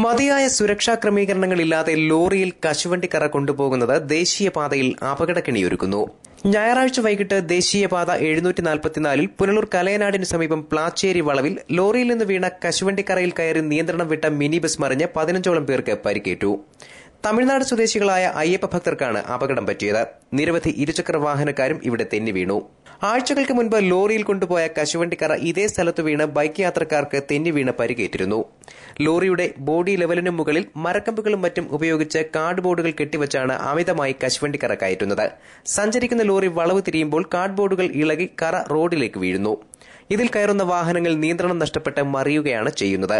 മതിയായ സുരക്ഷാ ക്രമീകരണങ്ങളില്ലാതെ ലോറിയിൽ കശുവണ്ടിക്കറ കൊണ്ടുപോകുന്നത് ദേശീയപാതയിൽ അപകടക്കെണിയൊരുക്കുന്നു. ഞായറാഴ്ച വൈകിട്ട് ദേശീയപാത 744 പുനലൂർ കലയനാടിന് സമീപം പ്ലാച്ചേരി വളവിൽ ലോറിയിൽ നിന്ന് വീണ കശുവണ്ടിക്കറയിൽ കയറി നിയന്ത്രണം വിട്ട മിനി ബസ് മറിഞ്ഞ് 15ഓളം പേർക്ക് പരിക്കേറ്റു. തമിഴ്നാട് സ്വദേശികളായ അയ്യപ്പ ഭക്തർക്കാണ് അപകടം പറ്റിയത്. നിരവധി ഇരുചക്ര വാഹനക്കാരും ഇവിടെ തെന്നി വീണു. ആഴ്ചകൾക്ക് മുൻപ് ലോറിയിൽ കൊണ്ടുപോയ കശുവണ്ടിക്കറ ഇതേ സ്ഥലത്ത് വീണ് ബൈക്ക് യാത്രക്കാർക്ക് തെന്നി വീണ് പരിക്കേറ്റിരുന്നു. ലോറിയുടെ ബോഡി ലെവലിനും മുകളിൽ മരക്കമ്പുകളും മറ്റും ഉപയോഗിച്ച് കാർഡ്ബോർഡുകൾ കെട്ടിവച്ചാണ് അമിതമായി കശുവണ്ടിക്കറ കയറ്റുന്നത്. സഞ്ചരിക്കുന്ന ലോറി വളവ് തിരിയുമ്പോൾ കാർഡ്ബോർഡുകൾ ഇളകി കറ റോഡിലേക്ക് വീഴുന്നു. ഇതിൽ കയറുന്ന വാഹനങ്ങൾ നിയന്ത്രണം നഷ്ടപ്പെട്ട് മറിയുകയാണ് ചെയ്യുന്നത്.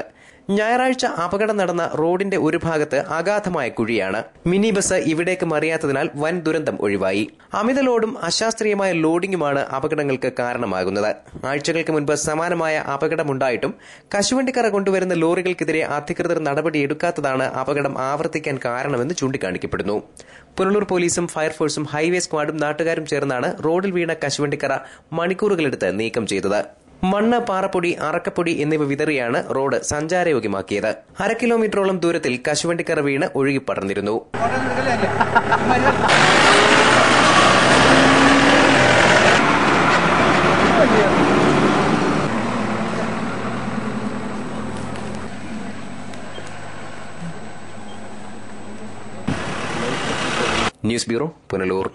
ഞായറാഴ്ച അപകടം നടന്ന റോഡിന്റെ ഒരു ഭാഗത്ത് അഗാധമായ കുഴിയാണ്. മിനി ബസ് ഇവിടേക്ക് മറിയാത്തതിനാൽ വൻ ദുരന്തം ഒഴിവായി. അമിത ലോഡും അശാസ്ത്രീയമായ ലോഡിംഗുമാണ് അപകടങ്ങൾക്ക് കാരണമാകുന്നത്. ആഴ്ചകൾക്ക് മുൻപ് സമാനമായ അപകടമുണ്ടായിട്ടും കശുവണ്ടിക്കറ കൊണ്ടുവരുന്ന ലോറികൾക്കെതിരെ അധികൃതർ നടപടിയെടുക്കാത്തതാണ് അപകടം ആവർത്തിക്കാൻ കാരണമെന്ന് ചൂണ്ടിക്കാണിക്കപ്പെടുന്നു. പുനലൂർ പോലീസും ഫയർഫോഴ്സും ഹൈവേ സ്ക്വാഡും നാട്ടുകാരും ചേർന്നാണ് റോഡിൽ വീണ കശുവണ്ടിക്കറ മണിക്കൂറുകളെടുത്ത് നീക്കം ചെയ്തത്. മണ്ണ്, പാറപ്പൊടി, അറക്കപ്പൊടി എന്നിവ വിതറിയാണ് റോഡ് സഞ്ചാരയോഗ്യമാക്കിയത്. 1/2 കിലോമീറ്ററോളം ദൂരത്തിൽ കശുവണ്ടിക്കറ വീണ് ഒഴുകിപ്പടർന്നിരുന്നു. News bureau, Punalur.